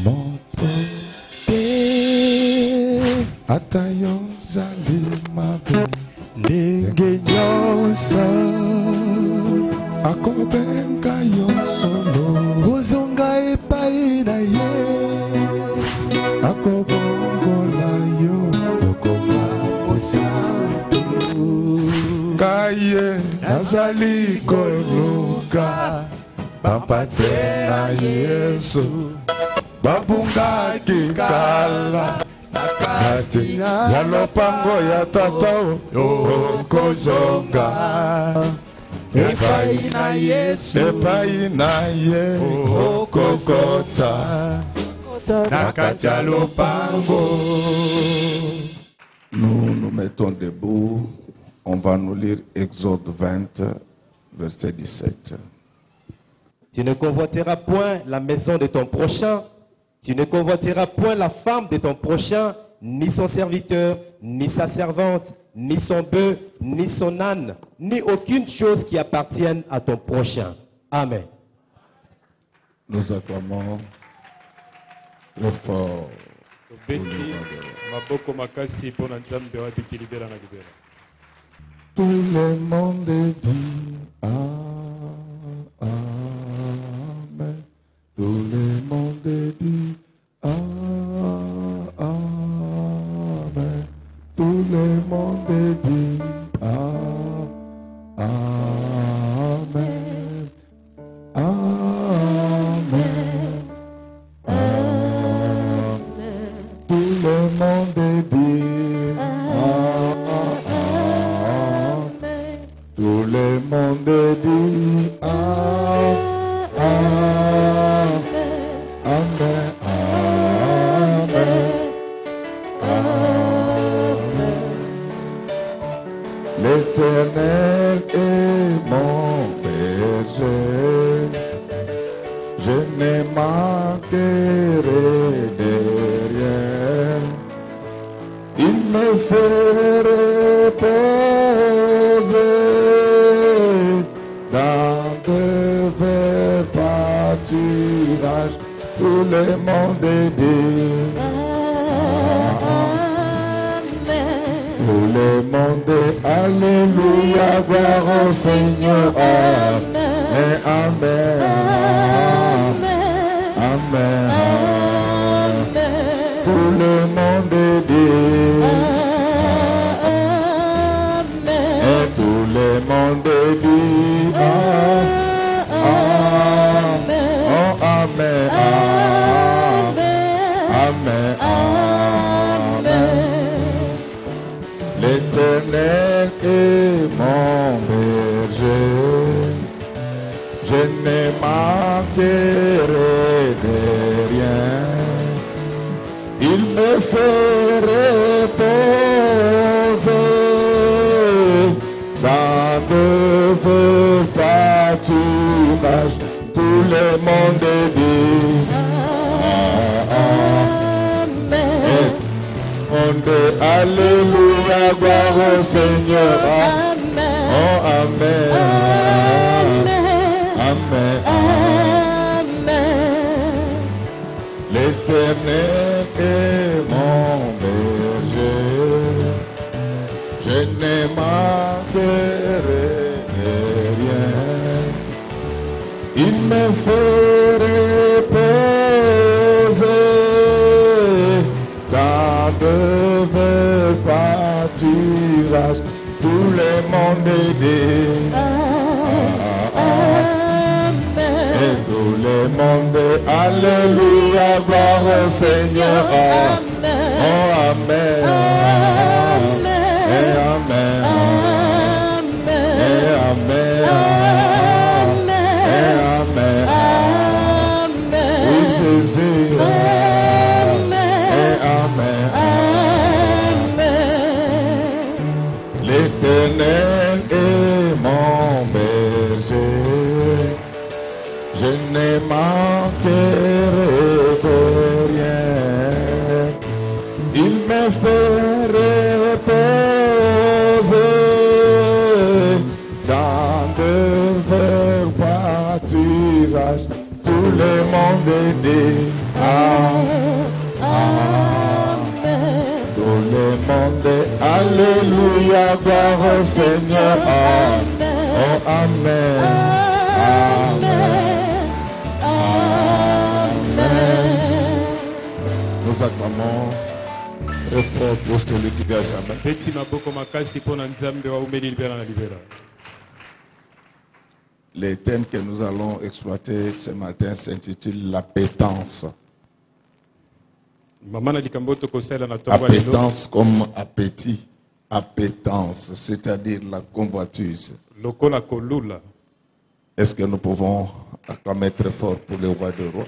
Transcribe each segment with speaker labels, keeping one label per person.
Speaker 1: motote atayo zali mabe ndenge nyonso akobenga yo solo ozonga epai na ye akobongola yo okoma mosantu kaye nazali koluka bapate na Yesu babungaki kala nakati ya lopango ya tata okozonga epai na Yesu epai na ye okokota nakati ya lopango. Nous nous mettons debout, on va nous lire Exode 20 verset 17.
Speaker 2: Tu ne convoiteras point la maison de ton prochain, tu ne convoiteras point la femme de ton prochain, ni son serviteur, ni sa servante, ni son bœuf, ni son âne, ni aucune chose qui appartienne à ton prochain. Amen.
Speaker 1: Nous acclamons très fort. Tout le monde dit Amen. Tout le monde dit Amen. Tout le monde dit Amen. Amen. Amen. Tout le monde dit Amen. Tout le monde dit Amen. Amen. L'Éternel est mon berger, je ne manquerai de rien. Il me fait reposer dans de verts pâturages. Tout le monde dit tout le monde, alléluia, gloire au Seigneur, amen, amen, amen, amen. Tout le monde dit amen, et tout le monde dit amen, oh amen, amen, amen. L'Éternel est mon berger, je ne manquerai de rien. Il me fait reposer dans de verts pâturages. Tout le monde dit alléluia, gloire au Seigneur. Amen. Oh, amen. Amen. Amen. L'Éternel est mon berger, je ne manquerai de rien. Il me fait reposer dans de verts pâturages. Tout le monde dit amen. Et tout le monde, alléluia, gloire au Seigneur. Amen. Oh, amen. Et amen. Et amen. Et amen. Oui, Jésus. L'Éternel est mon berger, je ne manquerai de rien. Il me fait Tout le monde, alléluia, gloire au Seigneur. Amen. Oh, amen. Amen. Amen. Nous acclamons très fort pour celui qui vient jamais. Les thèmes que nous allons exploiter ce matin s'intitulent l'appétence. Appétence comme appétit, appétence, c'est-à-dire la convoitise. Est-ce que nous pouvons acclamer très fort pour le roi des rois?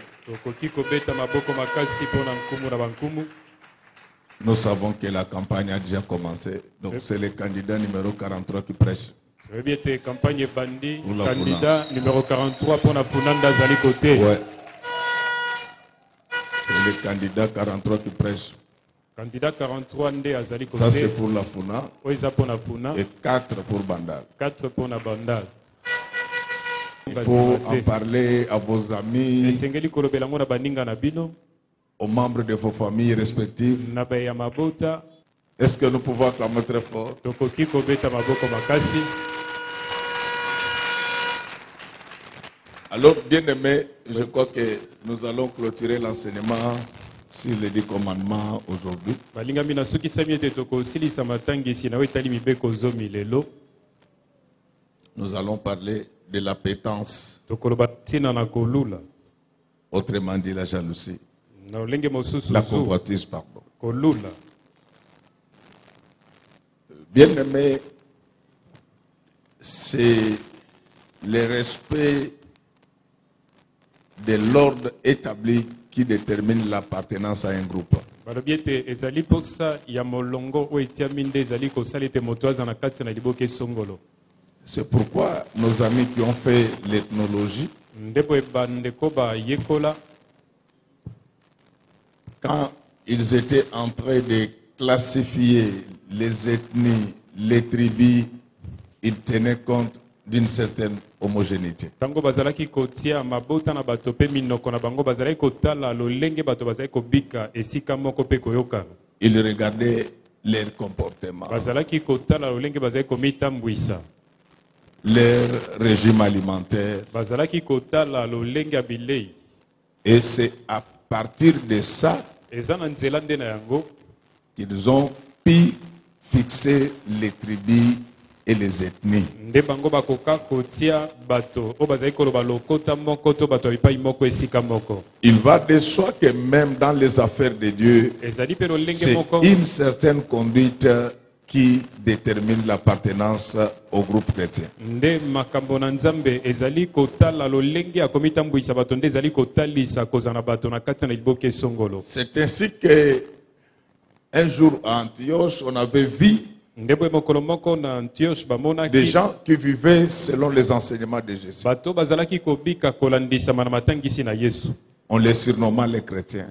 Speaker 1: Nous savons que la campagne a déjà commencé, donc c'est le candidat numéro 43 qui prêche.
Speaker 3: Campagne Bandi, candidat numéro 43 pour la Funanda Zali côté.
Speaker 1: Ouais. C'est le candidat 43 qui prêche.
Speaker 3: Candidat 43 ndé à Zali côté.
Speaker 1: Ça c'est pour la Funa. Et 4 pour Bandal.
Speaker 3: 4 pour la Bandal.
Speaker 1: Il faut en parler à vos amis, aux membres de vos familles respectives. Est-ce que nous pouvons acclamer très fort? Alors, bien aimé, je crois que nous allons clôturer l'enseignement sur les 10 commandements aujourd'hui. Nous allons parler de l'appétence, autrement dit la jalousie, la convoitise, pardon. Bien aimé, c'est le respect de l'ordre établi qui détermine l'appartenance à un groupe. C'est pourquoi nos amis qui ont fait l'ethnologie, quand ils étaient en train de classifier les ethnies, les tribus, ils tenaient compte d'une certaine homogénéité. Ils regardaient leur comportement, leur régime alimentaire. Et c'est à partir de ça qu'ils ont pu fixer les tribus et les ethnies. Il va de soi que même dans les affaires de Dieu, c'est une certaine conduite qui détermine l'appartenance au groupe chrétien. C'est ainsi que un jour à Antioche, on avait vu des gens qui vivaient selon les enseignements de Jésus. On les surnomma les chrétiens.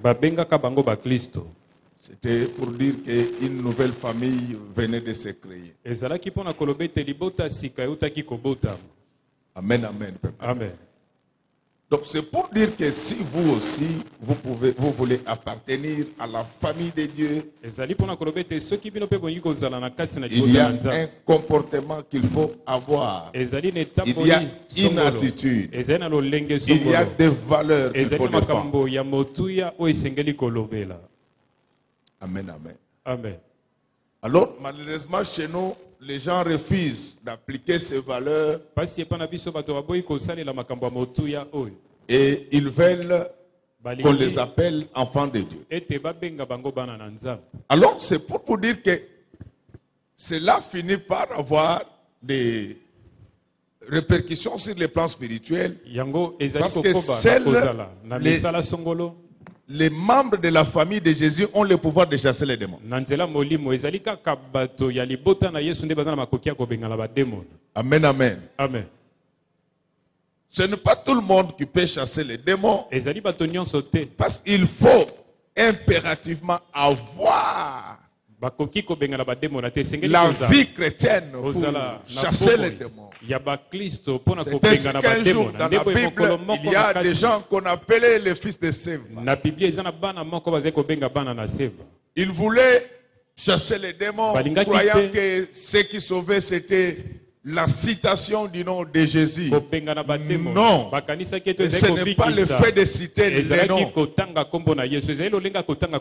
Speaker 1: C'était pour dire qu'une nouvelle famille venait de se créer. Amen, amen.
Speaker 3: Amen.
Speaker 1: Donc c'est pour dire que si vous aussi, vous voulez appartenir à la famille de Dieu, il y a un comportement qu'il faut avoir. Il y a une attitude. Il y a des valeurs qu'il faut défendre. Amen, amen.
Speaker 3: Amen.
Speaker 1: Alors, malheureusement, chez nous, les gens refusent d'appliquer ces valeurs et ils veulent qu'on les appelle enfants de Dieu. Alors, c'est pour vous dire que cela finit par avoir des répercussions sur les plans spirituels. Parce que les membres de la famille de Jésus ont le pouvoir de chasser les démons. Amen, amen.
Speaker 3: Amen.
Speaker 1: Ce n'est pas tout le monde qui peut chasser les démons. Parce qu'il faut impérativement avoir La vie chrétienne pour chasser les démons. C'est ainsi qu'un jour dans la Bible, il y a des gens qu'on appelait les fils de Séva. Ils voulaient chasser les démons, croyant que ce qui sauvait c'était la citation du nom de Jésus. Non, ce n'est pas le fait de citer les noms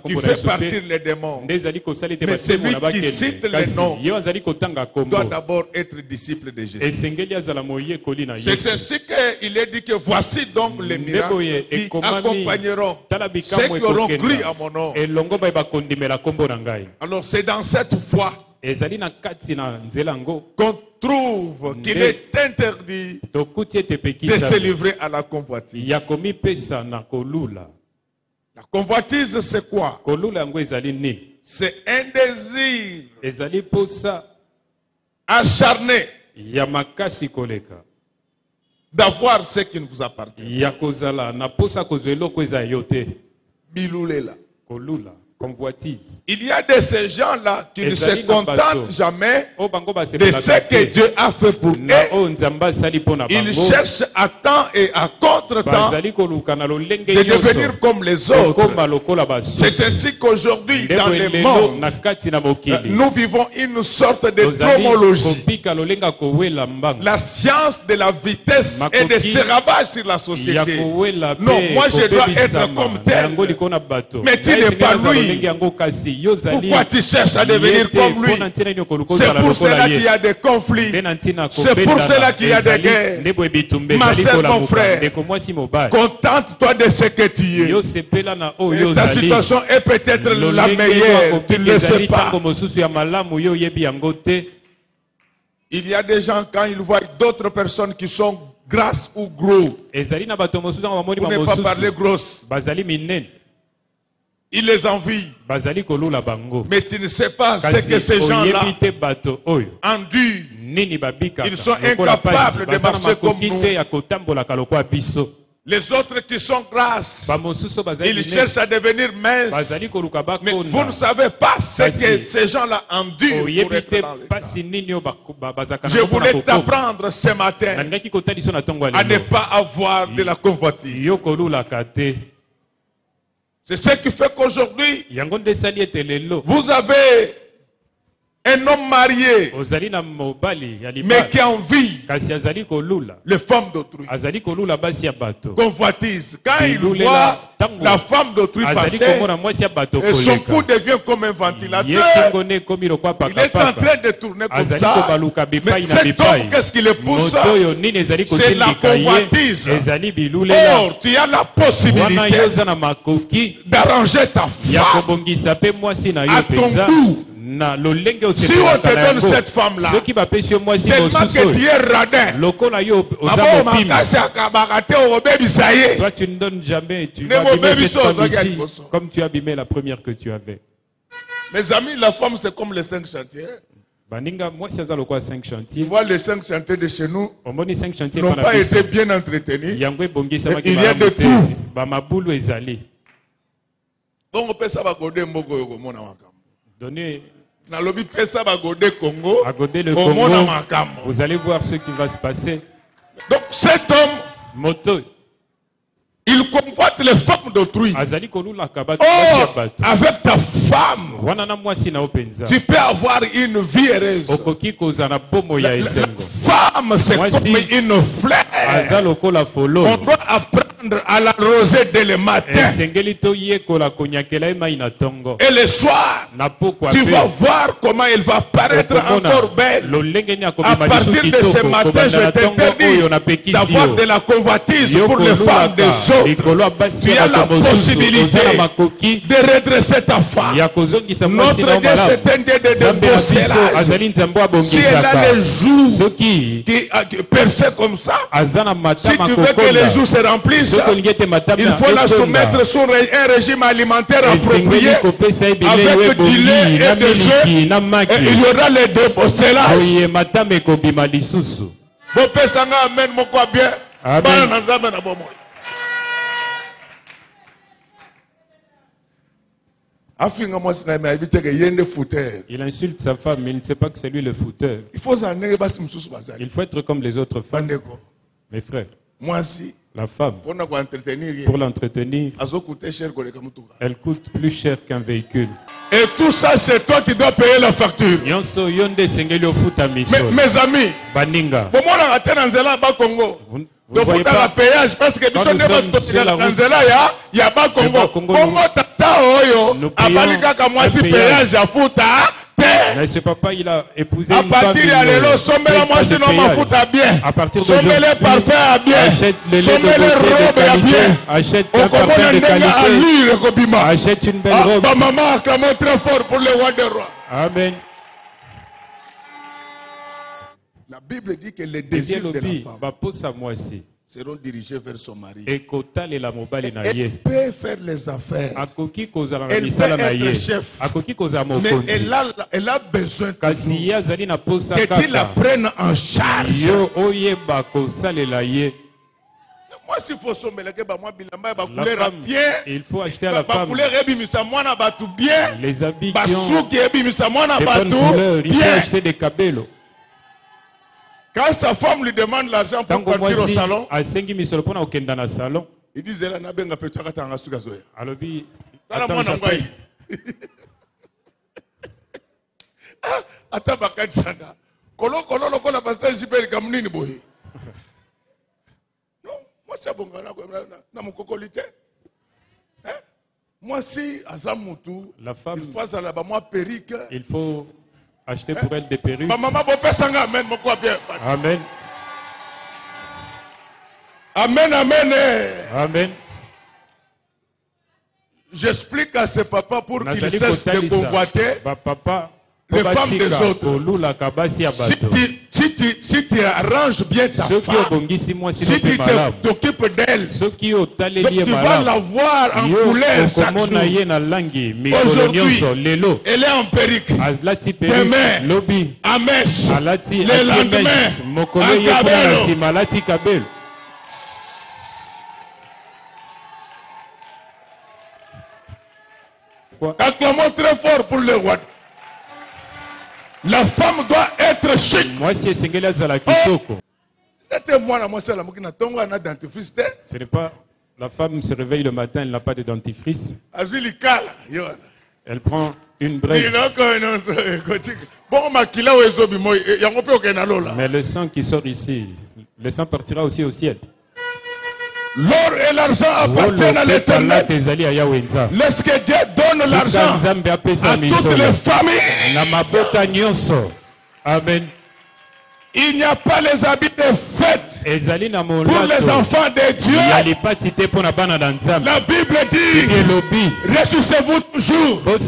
Speaker 1: qui fait partir les démons. Mais celui qui cite les noms doit d'abord être disciple de Jésus. C'est ainsi qu'il est dit que voici donc les miracles qui accompagneront ceux qui auront cru à mon nom. Alors c'est dans cette foi qu'on trouve qu'il est interdit de se livrer à la convoitise. La convoitise, c'est quoi? C'est un désir acharné d'avoir ce qui ne vous appartient. Biloulela.
Speaker 3: Convoitise.
Speaker 1: Il y a de ces gens-là qui ne se contentent jamais de ce que Dieu a fait pour eux. Ils cherchent à temps et à contre-temps de devenir comme les autres. C'est ainsi qu'aujourd'hui, dans le monde, nous vivons une sorte de chromologie. La science de la vitesse et de ses ravages sur la société. Non, moi je dois être comme tel. Mais tu n'es pas lui. Pourquoi tu cherches à devenir comme lui? C'est pour cela qu'il y a des conflits. C'est pour cela qu'il y a des guerres. Ma soeur, mon frère, contente-toi de ce que tu es. Ta situation est peut-être la meilleure. Tu ne le sais pas. Il y a des gens, quand ils voient d'autres personnes qui sont grasses ou gros, pour ne pas parler grosses, il les envie. Mais tu ne sais pas ce que ces gens-là endurent. Ils sont incapables de marcher comme nous. Les autres qui sont grasses, ils cherchent à devenir minces. Mais vous ne savez pas ce que ces gens-là endurent pour être dans le temps. Je voulais t'apprendre ce matin à ne pas avoir de la convoitise. C'est ce qui fait qu'aujourd'hui, vous avez un homme marié, mais qui envie les femmes d'autrui. Convoitise. Quand il voit la femme d'autrui passer, et son cou devient comme un ventilateur. Il est en train de tourner comme ça. Mais cet homme, qu'est-ce qui le pousse? C'est la convoitise. Or, tu as la possibilité d'arranger ta femme à ton goût. Si on te donne cette femme-là, tellement que tu es radin,
Speaker 3: toi tu ne donnes jamais, tu vas abîmer cette femme ici, comme tu as abîmé la première que tu avais.
Speaker 1: Mes amis, la femme c'est comme les 5 chantiers. Tu vois, les 5 chantiers de chez nous n'ont pas été bien entretenus. Il y a de tout. Donc on peut savoir donner Congo,
Speaker 3: vous allez voir ce qui va se passer.
Speaker 1: Donc cet homme, il convoite les femmes d'autrui. Or, avec ta femme, tu peux avoir une vie heureuse. La femme, c'est comme une fleur. On doit apprendre à l'arroser dès le matin. Et le soir, tu vas voir comment elle va paraître encore belle. À partir de ce matin, je t'interdis d'avoir de la convoitise pour les femmes des autres. Tu as la possibilité de redresser ta femme. Notre Dieu, c'est un Dieu de déboussolage. Si elle a les joues qui percées comme ça, si tu veux que les joues se remplissent, il faut la soumettre sur un régime alimentaire approprié avec du lait et des œufs, et il y aura les déboussollages.
Speaker 3: Il insulte sa femme, mais il ne sait pas que c'est lui le fouteur. Il faut être comme les autres femmes. Mes frères, la femme, pour l'entretenir, elle coûte plus cher qu'un véhicule.
Speaker 1: Et tout ça, c'est toi qui dois payer la facture.
Speaker 3: Mes
Speaker 1: amis, vous ne voyez pas péage parce que nous sommes
Speaker 3: mais ce papa, il a épousé
Speaker 1: une femme. À partir de parfum à bien.
Speaker 3: Achète les robes à bien. Achète un parfum de qualité. Achète une belle robe.
Speaker 1: Maman, acclamons très fort pour le roi des rois.
Speaker 3: Amen.
Speaker 1: La Bible dit que les désirs de la femme seront dirigés vers son mari. Elle peut faire les affaires. Elle peut être chef. Mais elle a besoin que tu la prennes en charge. Moi, s'il faut
Speaker 3: il faut acheter à la femme les habits qui ont des bonnes couleurs. Il faut acheter des cabelos.
Speaker 1: Quand sa femme lui demande l'argent pour partir au salon, il dit Zela na benga peto akatanga suka zoya.
Speaker 3: Alobi
Speaker 1: ata bakati sanga. Kolo lokola pasteur jipeli kamnini boye. Non, moi c'est bon na mukokolite. Moi si azamutu,
Speaker 3: la femme,
Speaker 1: il faut ça là-bas moi perruque.
Speaker 3: Il faut acheter pour elle des perruques.
Speaker 1: Maman amen.
Speaker 3: Amen.
Speaker 1: Amen, amen.
Speaker 3: Amen.
Speaker 1: J'explique à ce papa pour qu'il cesse de convoiter les femmes des autres. Si tu arranges bien ta femme, si tu t'occupes d'elle, tu vas la voir en couleur chaque jour. Aujourd'hui, elle est en perruque. Demain, en mèche. Le lendemain, en cabello. Acclamons très fort pour le roi. La femme doit être chic.
Speaker 3: Ce n'est pas la femme se réveille le matin, elle n'a pas de dentifrice. Elle prend une braise. Mais le sang qui sort ici, le sang partira aussi au ciel.
Speaker 1: L'or et l'argent appartiennent à l'Éternel. Laisse que Dieu donne l'argent à toutes les familles.
Speaker 3: Amen.
Speaker 1: Il n'y a pas les habits de fête pour les enfants de Dieu. La Bible dit, réjouissez-vous toujours. Nous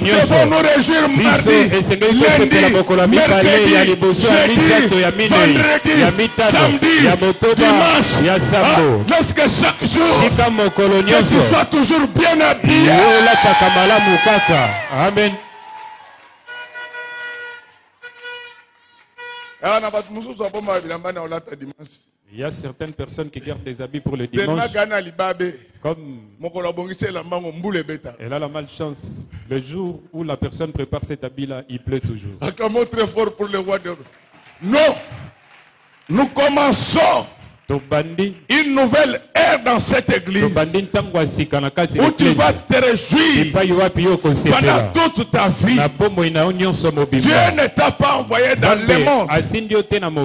Speaker 1: devons nous réjouir mardi, lundi, mercredi, jeudi, vendredi, samedi, dimanche. Lorsque chaque jour, que tu sois toujours bien habillé.
Speaker 3: Amen. Il y a certaines personnes qui gardent des habits pour le dimanche. Comme elle a la malchance. Le jour où la personne prépare cet habit-là, il pleut toujours.
Speaker 1: Acclamons très fort pour le roi de... Non, nous commençons une nouvelle ère dans cette église où tu vas te réjouir pendant toute ta vie. Dieu ne t'a pas envoyé dans le monde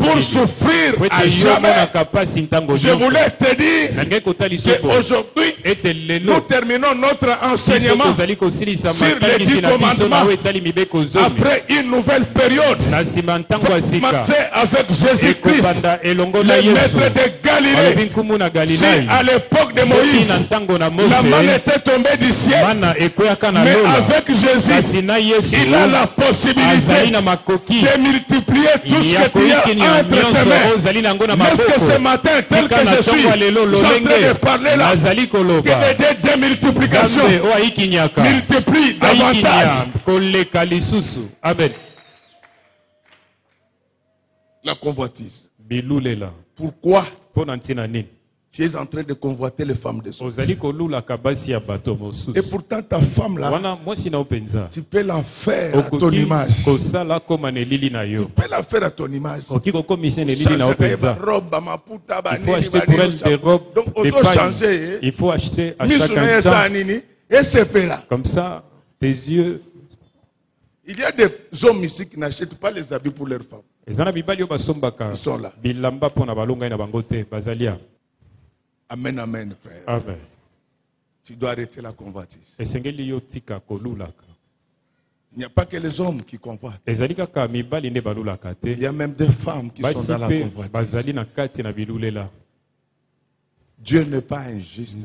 Speaker 1: pour souffrir à jamais. Je voulais te dire qu'aujourd'hui, nous terminons notre enseignement sur les 10 commandements après une nouvelle période. Commencer avec Jésus-Christ, le maître de Galilée. Si à l'époque de Moïse, la manne était tombée du ciel, mais avec Jésus, il a la possibilité de multiplier tout ce que tu as entre tes mains. Est-ce que ce matin, tel que je suis, en train de parler là, que des multiplications multiplie davantage.
Speaker 3: Amen.
Speaker 1: La convoitise.
Speaker 3: Pourquoi?
Speaker 1: Tu es en train de convoiter les femmes des autres. Et pourtant ta femme là, tu peux la faire à ton image. Tu peux la faire à ton image.
Speaker 3: Il faut acheter pour elle des robes, des pailles. Il faut acheter à chaque instant. Comme ça, tes yeux.
Speaker 1: Il y a des hommes ici qui n'achètent pas les habits pour leurs femmes. Ils sont là. Amen, amen, frère.
Speaker 3: Amen.
Speaker 1: Tu dois arrêter la convoitise. Il n'y a pas que les hommes qui convoitent. Il y a même des femmes qui sont dans la convoitise. Dieu n'est pas injuste.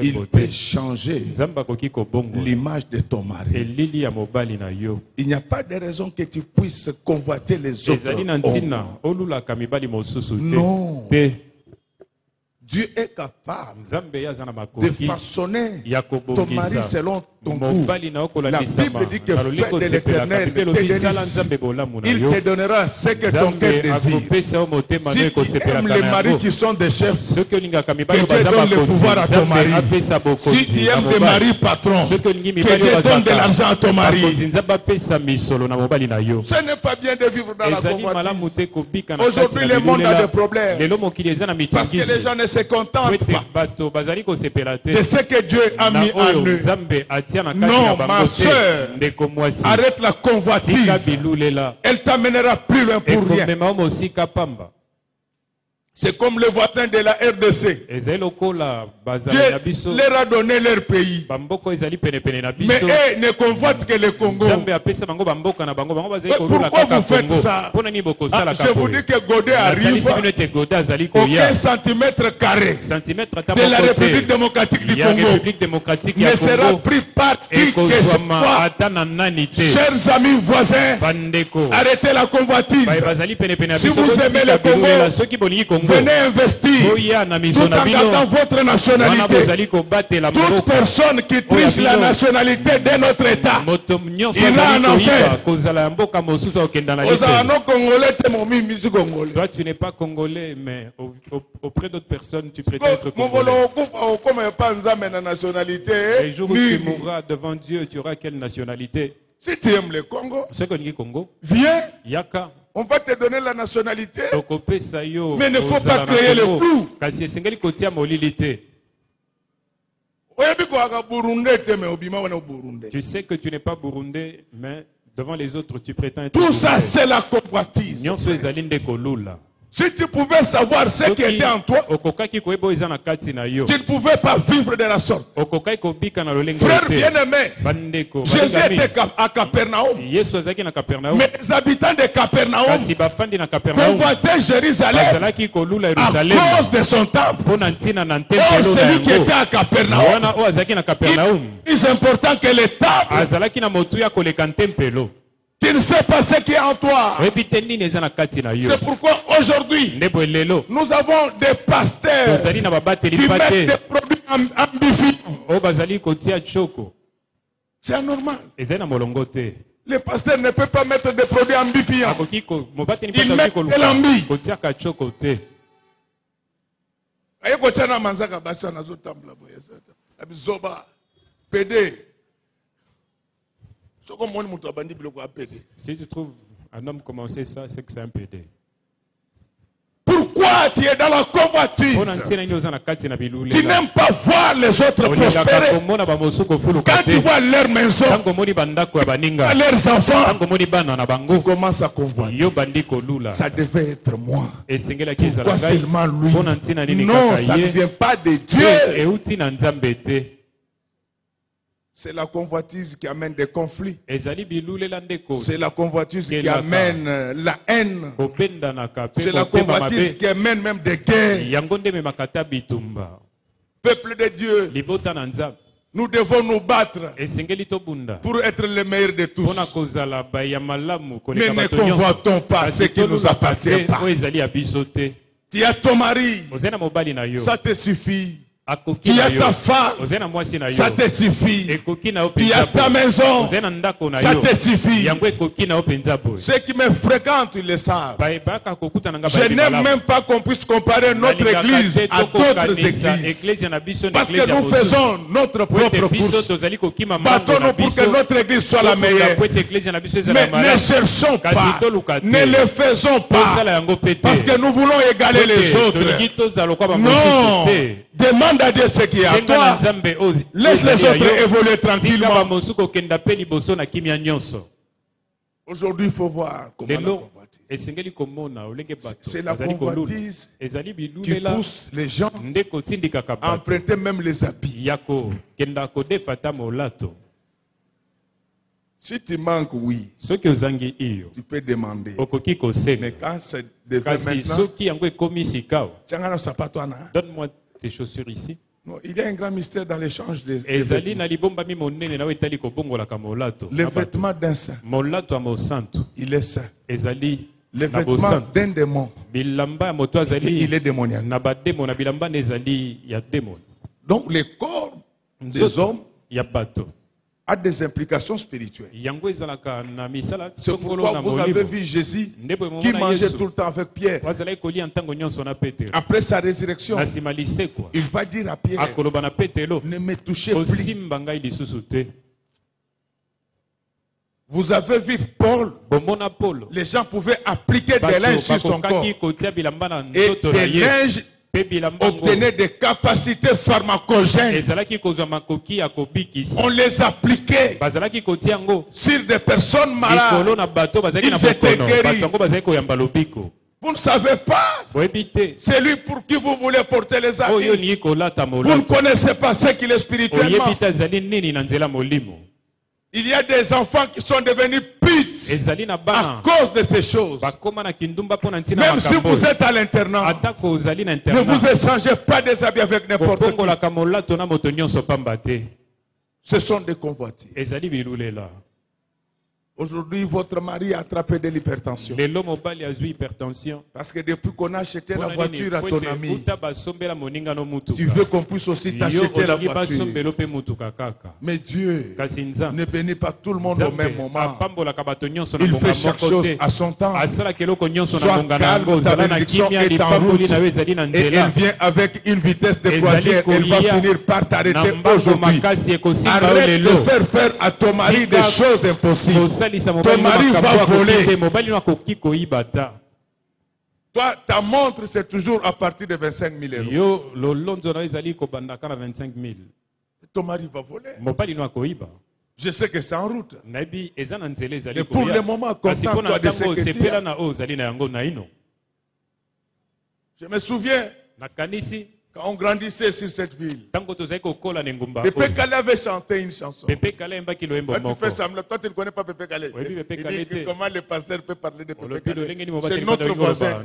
Speaker 1: Il peut changer l'image de ton mari. Il n'y a pas de raison que tu puisses convoiter les autres hommes. Non. Dieu est capable de façonner ton mari selon ton goût. La Bible dit que fais de l'Éternel tes délices. Il te donnera ce que ton cœur désire. Si tu aimes les maris qui sont des chefs, que Dieu donne le pouvoir à ton mari. Si tu aimes des maris patrons, que Dieu donne de l'argent à ton mari. Ce n'est pas bien de vivre dans la convoitise. Aujourd'hui, le monde a des problèmes. Parce que les gens ne se contentent pas de ce que Dieu a mis en eux. Non, ma soeur, arrête la convoitise. Elle t'amènera plus loin pour rien. C'est comme le voisin de la RDC. Dieu leur a donné leur pays. Mais eux ne convoitent que le Congo. Pourquoi vous faites ça? Je vous dis que Godet arrive. Aucun centimètre carré de la République démocratique du Congo ne sera pris par qui que ce soit. Chers amis voisins, arrêtez la convoitise. Si vous aimez le Congo, venez investir tout en gardant votre nationalité. Toute personne qui triche la nationalité de notre État ira en enfer.
Speaker 3: Toi, tu n'es pas congolais, mais auprès d'autres personnes, tu prétends être congolais. Les jours où tu mourras devant Dieu, tu auras quelle nationalité?
Speaker 1: Si tu aimes le Congo, viens. On va te donner la nationalité, mais il ne faut pas créer le flou.
Speaker 3: Tu sais que tu n'es pas burundais, mais devant les autres, tu prétends être
Speaker 1: tout ça, c'est la convoitise. Si tu pouvais savoir ce qui était en toi, tu ne pouvais pas vivre de la sorte. Frère bien-aimé, Jésus était à Capernaum. Mais les habitants de Capernaum convoitaient Jérusalem à cause de son temple. Or, celui qui était à Capernaum, il est plus important que le temple. Tu ne sais pas ce qui est en toi. C'est pourquoi aujourd'hui, nous avons des pasteurs qui mettent des produits amplifiants. C'est anormal. Les pasteurs ne peuvent pas mettre des produits amplifiants. Ils mettent de l'ambi.
Speaker 3: Si tu trouves un homme commencer ça, c'est que c'est un PD.
Speaker 1: Pourquoi tu es dans la convoitise? Tu n'aimes pas voir les autres prospérer. Quand tu vois leur maison, leurs enfants, tu commences à convoiter. Ça devait être moi. Pourquoi seulement lui? Non, ça ne vient pas de Dieu. C'est la convoitise qui amène des conflits. C'est la convoitise qui amène la haine. C'est la convoitise qui amène même des guerres. Peuple de Dieu, nous devons nous battre pour être les meilleurs de tous. Mais ne convoitons pas ce qui ne nous appartient pas. Tu as ton mari, ça te suffit. Tu as ta femme, ça te suffit. Tu as ta maison, ça te suffit. Ceux qui me fréquentent, ils le savent. Je n'aime même pas qu'on puisse comparer notre église à d'autres églises. Parce que nous faisons notre propre course. Battons-nous pour que notre église soit la meilleure. Mais ne cherchons pas, ne le faisons pas. Parce que nous voulons égaler les autres. Non. Demande à Dieu ce qui est à toi. Laisse les autres évoluer tranquillement. Aujourd'hui, il faut voir comment c'est la convoitise qui pousse les gens à emprunter même les habits. Si tu manques, oui, tu peux demander. Mais quand c'est devenu maintenant,
Speaker 3: donne-moi tes chaussures ici.
Speaker 1: Non, il y a un grand mystère dans l'échange des vêtements. Les vêtements d'un saint, il est saint. Les vêtements d'un démon, il est démoniaque. Donc le corps des hommes a des implications spirituelles. C'est pourquoi vous avez vu Jésus qui mangeait tout le temps avec Pierre. Après sa résurrection, il va dire à Pierre, ne me touchez plus. Vous avez vu Paul, les gens pouvaient appliquer des linges sur son corps. Et des linges obtenaient des capacités pharmacogènes. On les appliquait sur des personnes malades. Ils étaient guéris. Vous ne savez pas. C'est lui pour qui vous voulez porter les habits. Vous ne connaissez pas ce qu'il est spirituellement. Il y a des enfants qui sont devenus putes à cause de ces choses. Même si vous êtes à l'internat, ne vous échangez pas des habits avec n'importe qui. Ce sont des convoitises. Aujourd'hui, votre mari a attrapé de l'hypertension. Parce que depuis qu'on a acheté la voiture à ton ami, tu veux qu'on puisse aussi t'acheter la voiture. Mais Dieu ne bénit pas tout le monde au même moment. Il fait chaque chose à son temps. Sois calme, ta bénédiction est en route. Et elle vient avec une vitesse de croisière. Elle va finir par t'arrêter aujourd'hui. Arrête de faire à ton mari des choses impossibles. Ton mari va voler. Toi, ta montre, c'est toujours à partir de 25 000 €. Ton mari va voler. Je sais que c'est en route. Mais pour le moment, contente-toi de ce que tu as. Je me souviens, quand on grandissait sur cette ville, Pépé Calais avait chanté une chanson. Quand tu fais semblant, toi tu ne connais pas Pépé Calais. Il dit comment le pasteur peut parler de Pépé Calais. C'est notre voisin.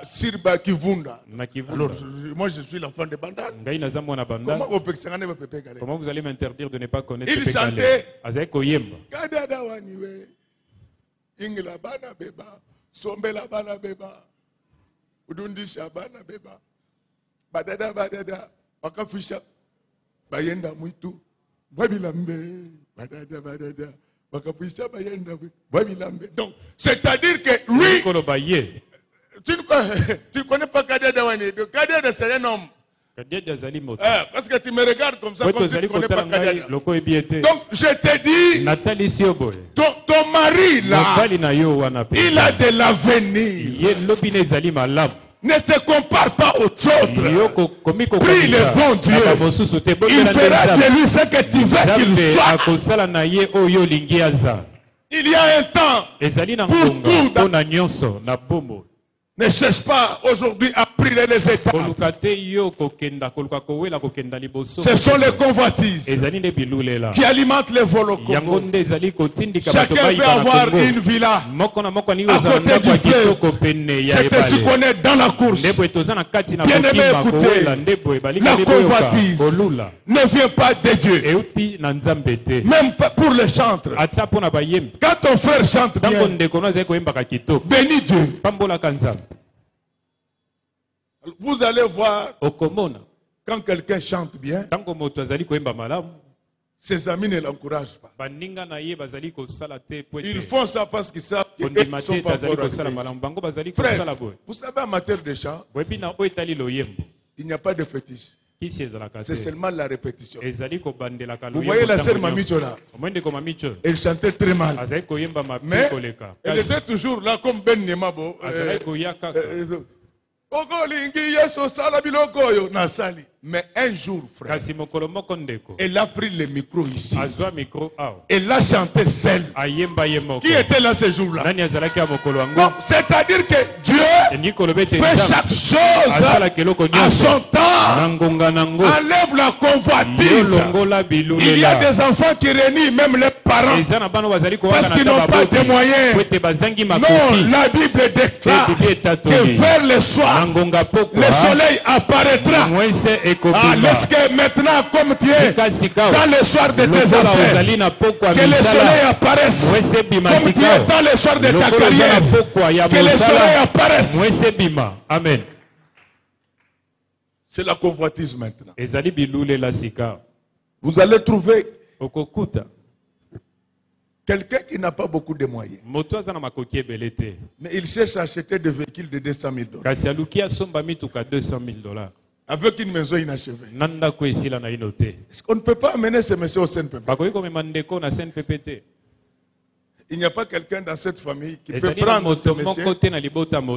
Speaker 1: Sirba Kivunda. Alors, moi je suis l'enfant de Bandal.
Speaker 3: Comment vous allez m'interdire de ne pas connaître
Speaker 1: Pépé Calais? Il chantait Kadada Waniwe, Ingla Bana Beba, Sombela Bana Beba. Udundi Shabana Beba Badada Badada Bakafisha Bayenda Muitu Babilambe Badada Badada Bakafisha Bayenda Babilambe. Donc, c'est-à-dire que lui, tu ne connais pas Kadada Wani. Kadada c'est un homme. Parce que tu me regardes comme ça, comme si tu ne connais pas Kadada. Donc, je te dis, ton mari là, il a de l'avenir. Ne te compare pas aux autres. Prie le bon Dieu. Il fera de lui ce que tu veux qu'il soit. Il y a un temps pour tout. Ne cherche pas aujourd'hui à prier les étapes. Ce sont les convoitises qui alimentent les vols. Chacun veut avoir une villa à côté du fleuve. C'est ainsi qu'on est dans la course. Bien aimé, écoutez, la convoitise ne vient pas de Dieu. Même pour les chantres. Quand ton frère chante bien, bénis Dieu. Vous allez voir, quand quelqu'un chante bien, ses amis ne l'encouragent pas. Ils font ça parce qu'ils savent qu'ils ne sont pas forts. Frère, vous savez, en matière de chant, il n'y a pas de fétiche. C'est seulement la répétition. Vous voyez la sœur Mamicho là, elle chantait très mal. Mais elle était toujours là comme Ben Nemabo. Mais un jour, frère, elle a pris le micro ici. Elle a chanté seule. Qui était là ce jour-là? C'est-à-dire que Dieu fait chaque chose à son temps. Enlève la convoitise. Il y a des enfants qui réunissent même les parents parce qu'ils n'ont pas de moyens. Non, la Bible déclare que vers le soir, le soleil apparaîtra. Laisse que maintenant, comme tu es dans le soir de tes affaires, que le soleil apparaisse. Comme tu es dans le soir de ta carrière, que le soleil apparaisse.
Speaker 3: Amen.
Speaker 1: C'est la convoitise maintenant. Vous allez trouver quelqu'un qui n'a pas beaucoup de moyens, mais il cherche à acheter des véhicules de $200,000. Avec une maison inachevée. Est-ce qu'on ne peut pas amener ce monsieur au CNPP? Il n'y a pas quelqu'un dans cette famille qui peut prendre ce monsieur et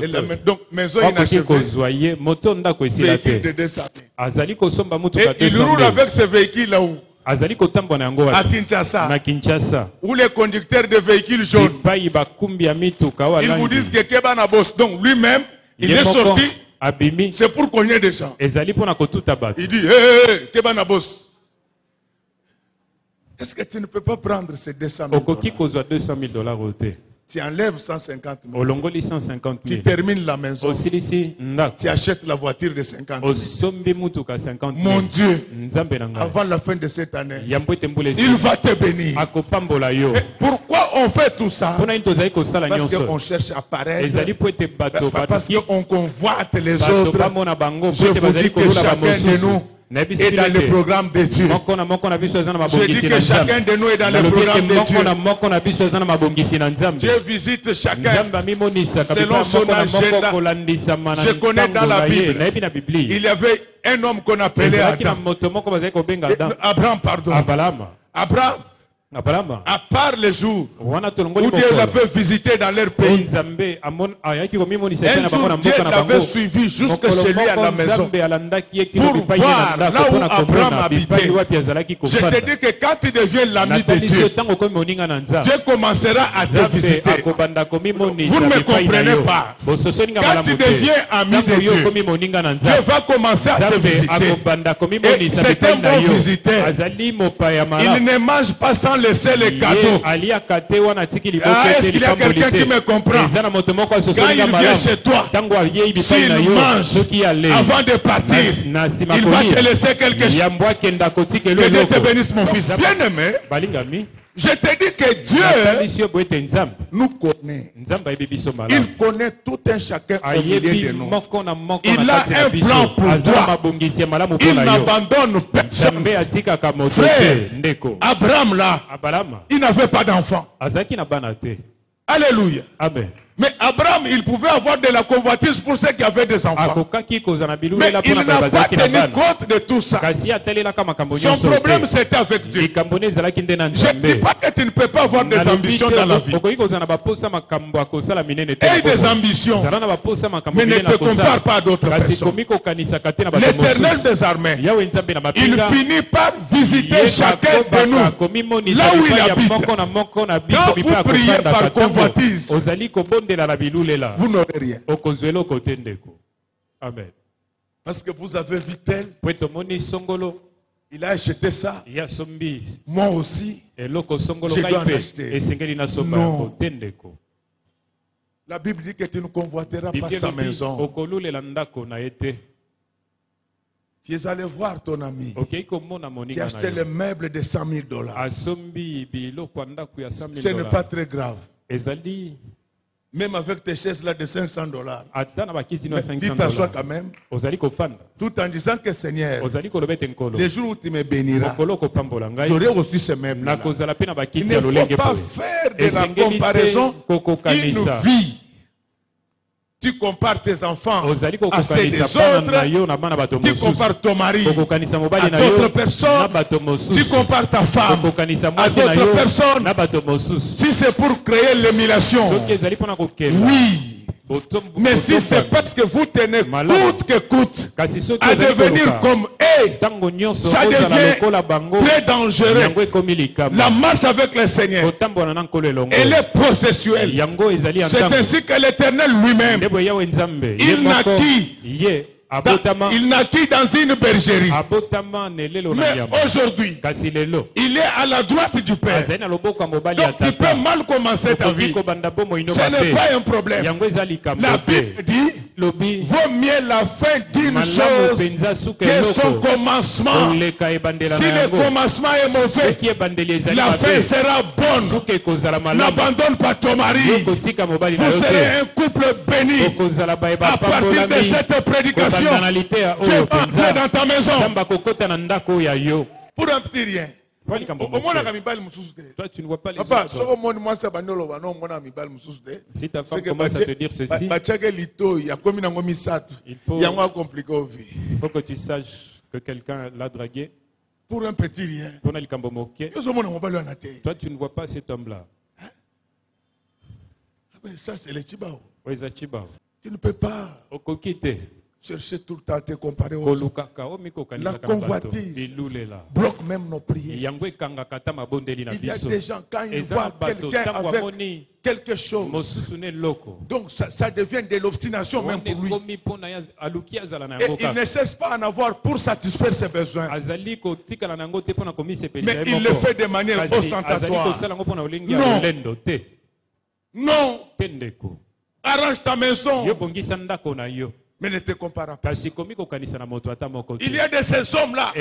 Speaker 1: la mettre. Donc, maison inachevée, véhicule de $200,000. Et il roule avec ce véhicule là-haut. À Kinshasa, où les conducteurs de véhicules jaunes, ils vous disent que Kebana boss. Donc lui-même, il est sorti. C'est pour cogner des gens. Il dit, hé, Kebana boss. Est-ce que tu ne peux pas prendre ces $200,000? Tu enlèves 150 000. Tu termines la maison. Tu achètes la voiture de 50 000. Mon Dieu, avant la fin de cette année, il va te bénir. Et pourquoi on fait tout ça? Parce qu'on cherche à paraître. Parce qu'on convoite les autres. Je vous dis que chacun de nous est dans le programme de Dieu. Je dis que chacun de nous est dans le programme de Dieu. Dieu visite chacun selon son agenda. Je connais dans la Bible, il y avait un homme qu'on appelait Abraham. À part les jours où Dieu l'avait visité dans leur pays, un jour Dieu l'avait suivi jusque chez lui à la maison pour voir là où Abraham habitait. Je te dis que quand tu deviens l'ami de Dieu, Dieu commencera à te visiter. Vous ne me comprenez pas. Quand tu deviens ami de Dieu, Dieu va commencer à te visiter. Et c'est un bon visiteur. Il ne mange pas sans laisser les cadeaux. Est-ce qu'il y a quelqu'un qui me comprend? Quand il vient chez toi, s'il mange avant de partir, il va te laisser quelque chose. Que Dieu te bénisse, mon fils. Bien-aimé, je te dis que Dieu nous connaît. Il connaît tout un chacun au milieu de nous. Il a un plan pour toi. Il n'abandonne personne. Frère, Abraham là, il n'avait pas d'enfant. Alléluia.
Speaker 3: Amen.
Speaker 1: Mais Abraham, il pouvait avoir de la convoitise pour ceux qui avaient des enfants. Mais il n'a pas tenu compte de tout ça. Son problème, c'était avec Dieu. Je ne dis pas que tu ne peux pas avoir des ambitions dans la vie. Et des ambitions. Mais ne te compare pas à d'autres personnes. L'Éternel des armées, il finit par visiter chacun de nous là où il habite. Quand vous priez par convoitise, vous n'aurez rien.
Speaker 3: Amen.
Speaker 1: Parce que vous avez vu tel, il a acheté ça. Moi aussi, je dois en acheter. Non. La Bible dit que tu ne convoiteras pas sa maison. Tu es allé voir ton ami qui a acheté les meubles de $100,000. Ce n'est pas très grave. Même avec tes chaises là de $500. Tu t'assois quand même. Tout en disant que Seigneur, les jours où tu me béniras, j'aurai aussi ce même là. Il ne faut pas faire de la comparaison une vie. Tu compares tes enfants à ceux des autres. Tu compares ton mari à d'autres personnes. Tu compares ta femme à d'autres personnes. Si c'est pour créer l'émulation, oui. Mais si c'est parce que vous tenez coûte que coûte à devenir comme eux, ça devient très dangereux. La marche avec le Seigneur, elle est processuelle. C'est ainsi que l'Éternel lui-même, il naquit dans une bergerie. Mais aujourd'hui, il est à la droite du Père. Donc tu peux mal commencer ta vie. Ce n'est pas un problème. La Bible dit, vaut mieux la fin d'une chose que son commencement. Si le commencement est mauvais, la fin sera bonne. N'abandonne pas ton mari. Vous serez un couple béni. À partir de cette prédication, tu es entré dans ta maison pour un petit rien.
Speaker 3: Toi, tu ne vois pas les autres. Si ta femme commence à te dire ceci, il faut que tu saches que quelqu'un l'a dragué
Speaker 1: pour un petit rien.
Speaker 3: Toi, tu ne vois pas cet homme-là.
Speaker 1: Ça, c'est le Chibao.
Speaker 3: Tu
Speaker 1: ne peux pas chercher tout le temps à te comparer aux autres. La convoitise bloque même nos prières. Il y a des gens, quand ils voient quelqu'un avec quelque chose, donc ça devient de l'obstination même pour lui. Et il ne cesse pas en avoir pour satisfaire ses besoins. Mais il le fait de manière ostentatoire. Non. Arrange ta maison. Mais ne te compare pas. Il y a de ces hommes-là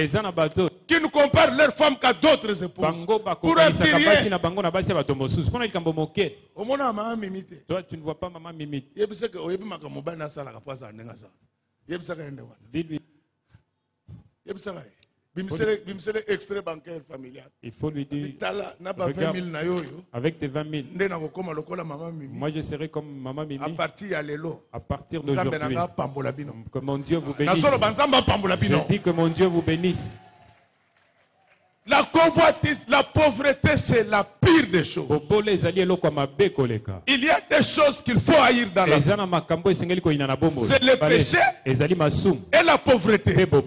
Speaker 1: qui ne comparent leurs femmes qu'à d'autres épouses. Pour un petit rien.
Speaker 3: Toi, tu ne vois pas maman Mimi. Dis-lui. Il faut lui dire, regarde, avec tes 20 000, moi je serai comme maman Mimi. À partir d'aujourd'hui, que mon Dieu vous bénisse. Je dis que mon Dieu vous bénisse.
Speaker 1: La convoitise, la pauvreté, c'est la pire des choses. Il y a des choses qu'il faut haïr dans la vie. C'est le péché et la pauvreté. Les deux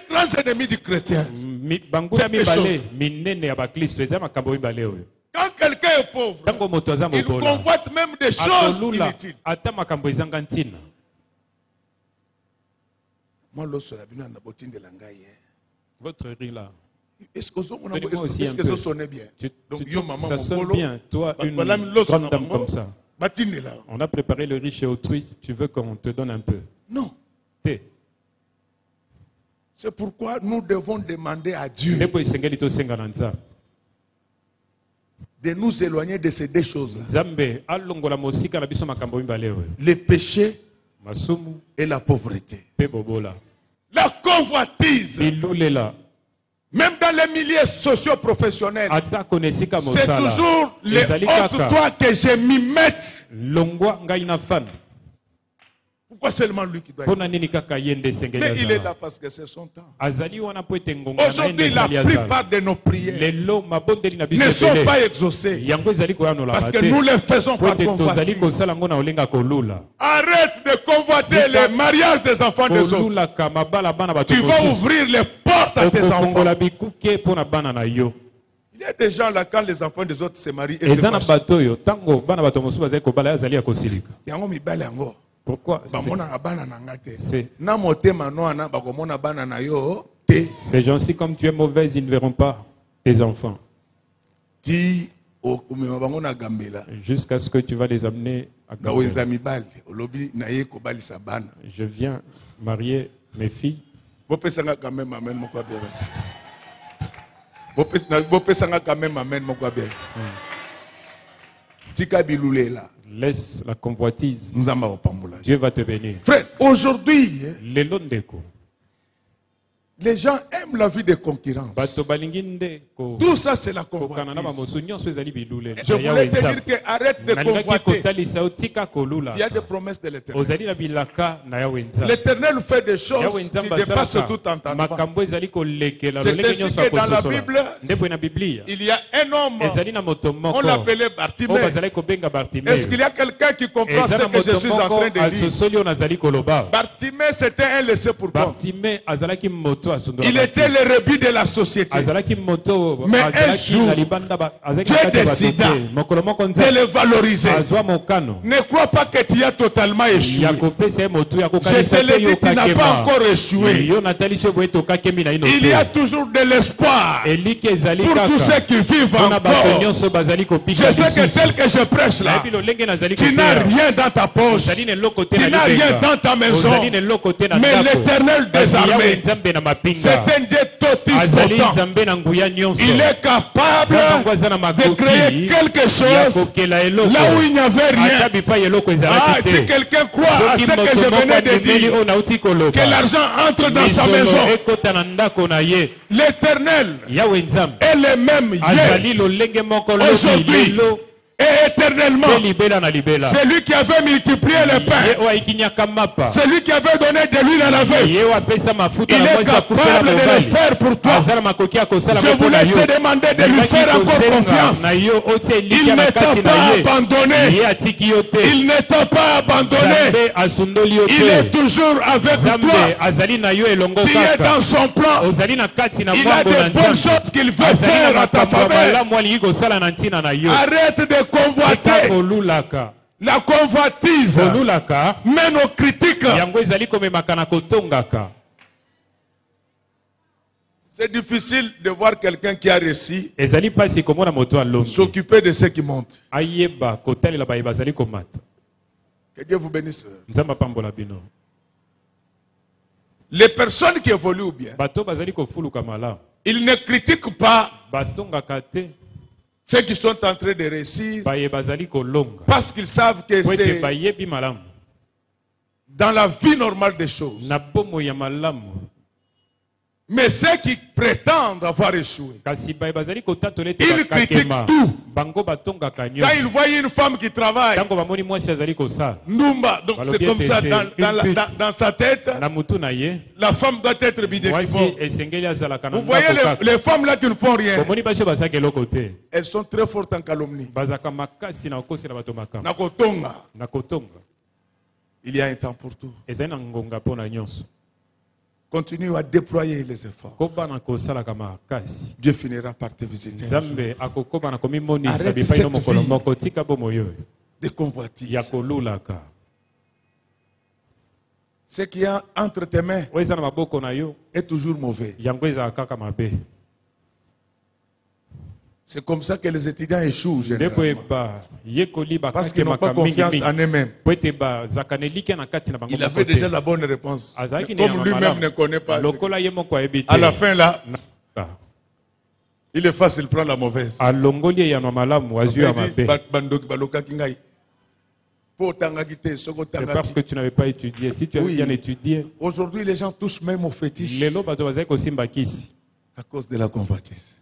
Speaker 1: grands ennemis du chrétien. Quand quelqu'un est pauvre, il convoite même des choses inutiles.
Speaker 3: Votre riz là.
Speaker 1: Est-ce que ça sonne bien?
Speaker 3: Ça sonne bien. Toi, une grande dame comme ça. On a préparé le riz chez autrui. Tu veux qu'on te donne un peu?
Speaker 1: Non. C'est pourquoi nous devons demander à Dieu de nous éloigner de ces deux choses-là. Le péché et la pauvreté. La convoitise, même dans les milieux socio-professionnels, c'est toujours les autres toi que je m'y mette. Pourquoi seulement lui qui doit être? Mais il est là parce que c'est son temps. Aujourd'hui, la plupart de nos prières ne sont pas exaucées parce que nous les faisons par convoitise. Arrête de convoiter les mariages des enfants des autres. Tu vas ouvrir les portes à tes enfants. Il y a des gens là, quand les enfants des autres se marient et se fâchent. Pourquoi?
Speaker 3: Ces gens-ci, comme tu es mauvaise, ils ne verront pas tes enfants. Jusqu'à ce que tu vas les amener à Gambela. Je viens marier mes filles. Laisse la convoitise. Dieu va te bénir.
Speaker 1: Frère, aujourd'hui, les gens aiment la vie de concurrence. Tout ça, c'est la convoitise. Je voulais te dire que arrête de convoiter. Il y a des promesses de l'Éternel. L'Éternel fait des choses qui dépassent tout entendement. C'est ainsi que dans la Bible, il y a un homme, on l'appelait Bartimée. Est-ce qu'il y a quelqu'un qui comprend ce que je suis en train de dire? Bartimée, c'était un laissé pour compte. Il était le rébut de la société. Mais un jour, Dieu décida de le valoriser. Ne crois pas que tu as totalement échoué. Je te le dis, tu n'as pas encore échoué. Il y a toujours de l'espoir pour tous ceux qui vivent encore. Je sais que tel que je prêche là, tu n'as rien dans ta poche. Tu n'as rien dans ta maison. Mais l'Éternel des armées, c'est un Dieu totipotent. Il est capable de créer quelque chose là où il n'y avait rien. Si quelqu'un croit à ce que je venais de dire, que l'argent entre dans sa maison, l'Éternel est le même hier, aujourd'hui et éternellement. C'est lui qui avait multiplié le pain. C'est lui qui avait donné de l'huile à la veille. Il est capable de le faire pour toi. Je voulais te demander de lui faire encore confiance. Il ne t'a pas abandonné. Il ne t'a pas abandonné. Il est toujours avec toi. Tu es dans son plan. Il a des bonnes choses qu'il veut faire à ta faveur. Arrête de convoiter. La convoitise mène aux critiques. C'est difficile de voir quelqu'un qui a réussi s'occuper de ceux qui montent. Que Dieu vous bénisse. Les personnes qui évoluent bien, ils ne critiquent pas ceux qui sont en train de réussir parce qu'ils savent que c'est dans la vie normale des choses. Mais ceux qui prétendent avoir échoué, ils critiquent tout. Quand ils voient une femme qui travaille, Numba, donc c'est comme ça dans sa tête, la femme doit être bidée. Vous voyez les femmes là qui ne font rien, elles sont très fortes en calomnie. Il y a un temps pour tout. Continue à déployer les efforts. Dieu finira par te visiter. Arrête cette vie de convoitise. Ce qui est entre tes mains est toujours mauvais. C'est comme ça que les étudiants échouent généralement. Parce qu'ils n'ont pas confiance en eux-mêmes. Il avait déjà la bonne réponse. Comme lui-même ne connaît pas. À la fin là, il est facile, il prend la mauvaise.
Speaker 3: C'est parce que tu n'avais pas étudié. Si tu avais bien étudié.
Speaker 1: Aujourd'hui, les gens touchent même aux fétiches. À cause de la convoitise.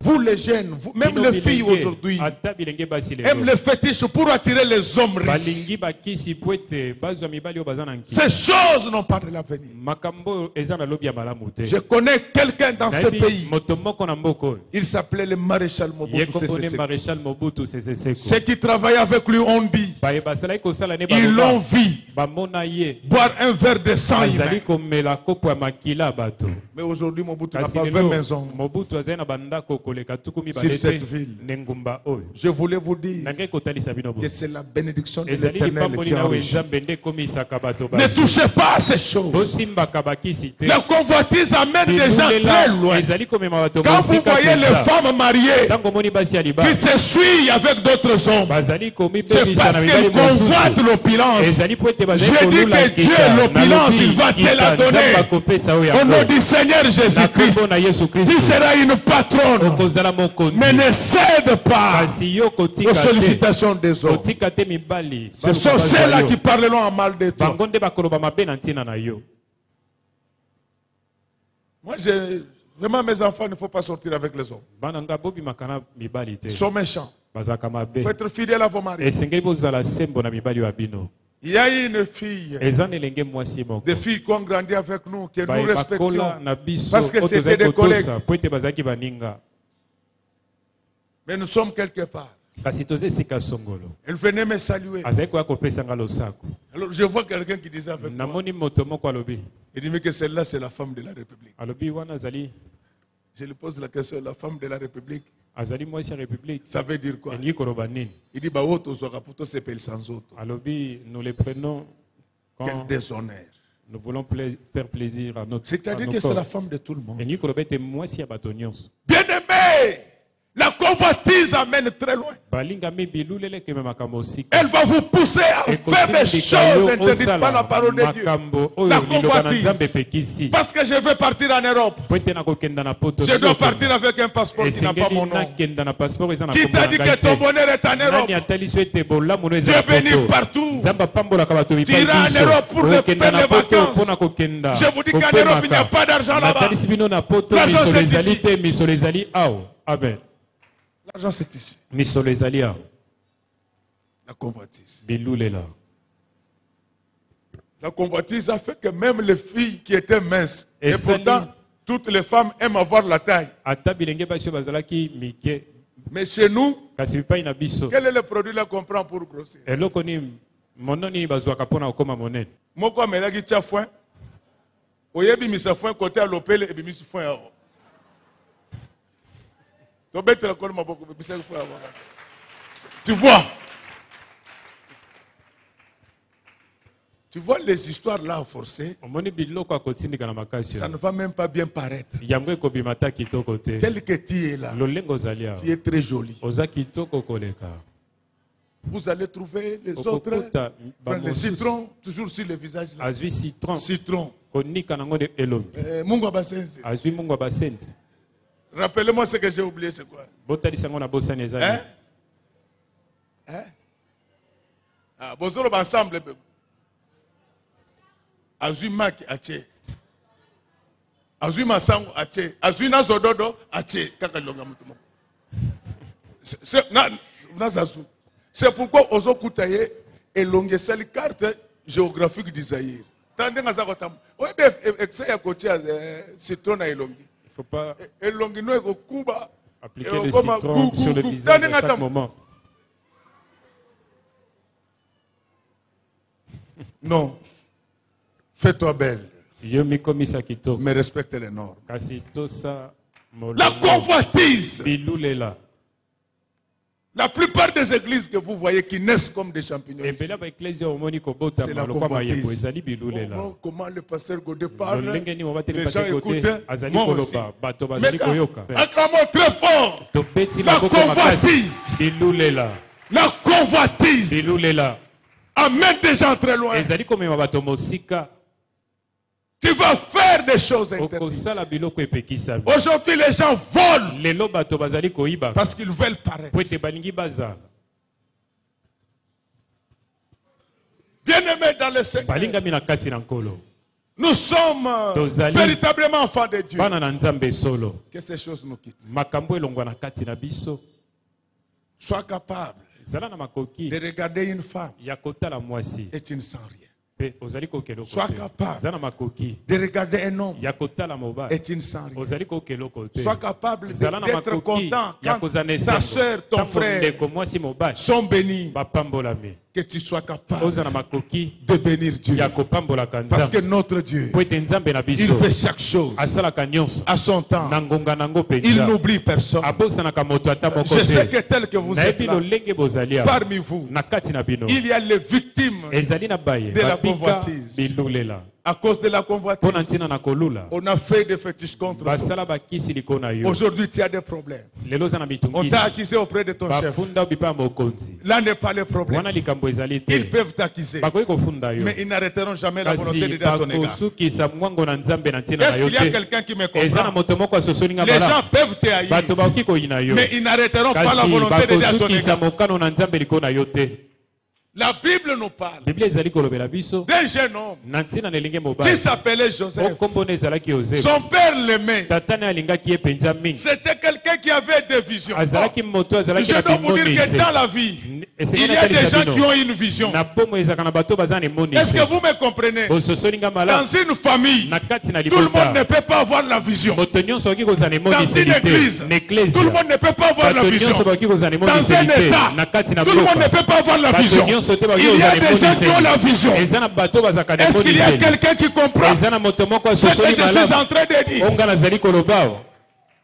Speaker 1: Vous les jeunes, même les filles aujourd'hui, aiment les fétiches pour attirer les hommes riches. Ces choses n'ont pas de l'avenir. Je connais quelqu'un dans ce pays. Il s'appelait le maréchal Mobutu Sese Seko. Ceux qui travaillaient avec lui ont dit, ils l'ont vu boire un verre de sang humain. Mais aujourd'hui, Mobutu n'a pas 20 maisons sur cette ville. Je voulais vous dire que c'est la bénédiction de l'Éternel qui enrichit. Ne touchez pas à ces choses. La convoitise amène des gens très loin. Quand vous voyez les femmes mariées qui se suivent avec d'autres hommes, c'est parce qu'elles convoitent l'opulence. Je dis que Dieu, l'opulence, il va te la donner. Au nom du Seigneur Jésus-Christ, tu seras une patronne. Mais ne cède pas aux sollicitations des autres. Ce sont ceux-là qui parleront en mal de toi. Moi, vraiment, mes enfants, il ne faut pas sortir avec les hommes. Ils sont méchants. Il faut être fidèle à vos maris. Il y a une fille, des filles qui ont grandi avec nous, que nous respections, parce que c'était des collègues. Mais nous sommes quelque part. Elle venait me saluer. Alors je vois quelqu'un qui disait avec moi, il dit mais que celle-là c'est la femme de la République. Je lui pose la question, la femme de la République, ça veut dire quoi? Il dit bah auto s'appelle sans auto.
Speaker 3: Nous les prenons quand
Speaker 1: quel déshonneur.
Speaker 3: Nous voulons faire plaisir à notre.
Speaker 1: C'est-à-dire que c'est la femme de tout le monde.
Speaker 3: Bien
Speaker 1: aimé, la convoitise amène très loin. Elle va vous pousser à faire des choses interdites par la parole de Dieu. La convoitise. Parce que je veux partir en Europe. Je dois partir avec un passeport qui n'a pas mon nom. Qui t'a dit que ton bonheur est en Europe? Dieu bénit partout. Tu iras en Europe pour faire les vacances. Je vous dis qu'en Europe il n'y a pas d'argent là-bas. L'argent c'est ici.
Speaker 3: Amen.
Speaker 1: L'argent c'est ici. La convoitise. La convoitise a fait que même les filles qui étaient minces, et pourtant toutes les femmes aiment avoir la taille. Mais chez nous, quel est le produit là qu'on prend pour grossir? Moko amelaki tia foin. Oyebi misa foin côté à l'opele et bimisi foin. Tu vois? Tu vois les histoires là forcées? Ça ne va même pas bien paraître. Tel que tu es là, tu es très joli. Vous allez trouver les autres, les citrons, toujours sur le visage là. Citron. Mungu abasenze. Rappelez-moi ce que j'ai oublié, c'est quoi? Hein? Hein? Ah, bozolo ensemble. Azui maki ache. Azui masango ache. Azui nazododo ache. Kaka longa mutumo. C'est pourquoi Ozo Koutaye est longue seule carte géographique d'Isaïe. Tandis que ça va oui, c'est à côté citron et longue.
Speaker 3: Il ne faut pas
Speaker 1: appliquer
Speaker 3: le citron sur le visage à chaque moment.
Speaker 1: Non. Fais-toi belle. Mais respecte les normes. La convoitise. La plupart des églises que vous voyez qui naissent comme des champignons, c'est la convoitise. Comment le pasteur Godé parle, les gens écoutent. Moi aussi. Mais acclamons très fort. La convoitise. La convoitise amène des gens très loin. Tu vas faire des choses interdites. Aujourd'hui, les gens volent parce qu'ils veulent paraître. Bien-aimés dans le Seigneur, nous sommes véritablement enfants de Dieu. Que ces choses nous quittent. Sois capable de regarder une femme et tu ne sens rien. Sois capable de regarder un homme et tu ne sens rien. Sois capable d'être content quand ta soeur, ton frère sont bénis. Que tu sois capable de bénir Dieu. Parce que notre Dieu, il fait chaque chose à son temps. Il n'oublie personne. Je sais que tel que vous êtes là, parmi vous, il y a les victimes de la convoitise. À cause de la convoitise, on a fait des fétiches contre toi. Aujourd'hui, tu as des problèmes. On t'a accusé auprès de ton chef. Là n'est pas le problème. Ils peuvent t'accuser, mais ils n'arrêteront jamais la volonté de Dieu à ton égard. Est-ce qu'il y a quelqu'un qui me comprend? Les gens peuvent te haïr, mais ils n'arrêteront pas la volonté de Dieu à ton égard. La Bible nous parle d'un jeune homme qui s'appelait Joseph. Son père l'aimait. C'était quelqu'un qui avait des visions. Je dois vous dire que dans la vie, il y a des gens qui ont une vision. Est-ce que vous me comprenez? Dans une famille, tout le monde ne peut pas avoir la vision. Dans une église, tout le monde ne peut pas avoir la vision. Dans un État, tout le monde ne peut pas avoir la vision. Il y a des gens qui ont la vision. Est-ce qu'il y a quelqu'un qui comprend ce que je suis en train de dire?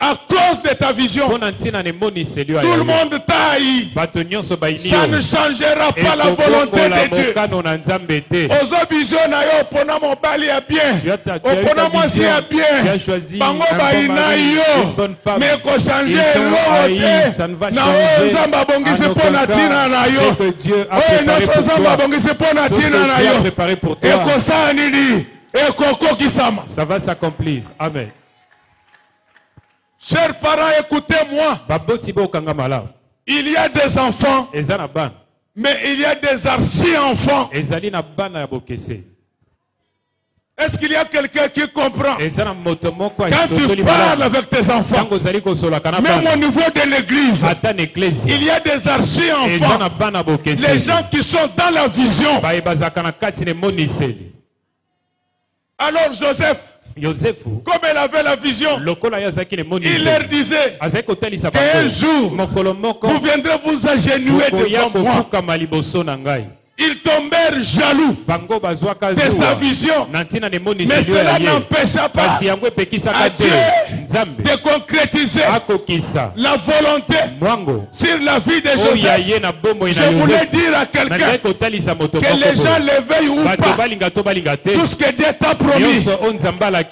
Speaker 1: À cause de ta vision, tout le monde t'a haï. Ça ne changera pas la volonté de Dieu. Aux visions, opona mobali ya bien, opona mwasi ya bien, bango baina yo, mais ko changer l'autre. Na ozamba bongisi pona tina na yo. Oye na ozamba bongisi pona tina na yo. Eko sa nini? Eko kokisama.
Speaker 3: Ça va s'accomplir. Amen.
Speaker 1: Chers parents, écoutez-moi. Il y a des enfants, mais il y a des archi-enfants. Est-ce qu'il y a quelqu'un qui comprend? Quand tu parles avec tes enfants, même au niveau de l'église, il y a des archi-enfants. Les gens qui sont dans la vision. Alors Joseph, comme elle avait la vision, il leur disait qu'un jour, vous viendrez vous agenouiller devant moi. Ils tombèrent jaloux de sa vision, mais cela n'empêcha pas à Dieu de concrétiser la volonté sur la vie de Joseph. Je voulais dire à quelqu'un que les gens le veuillent ou pas, tout ce que Dieu t'a promis,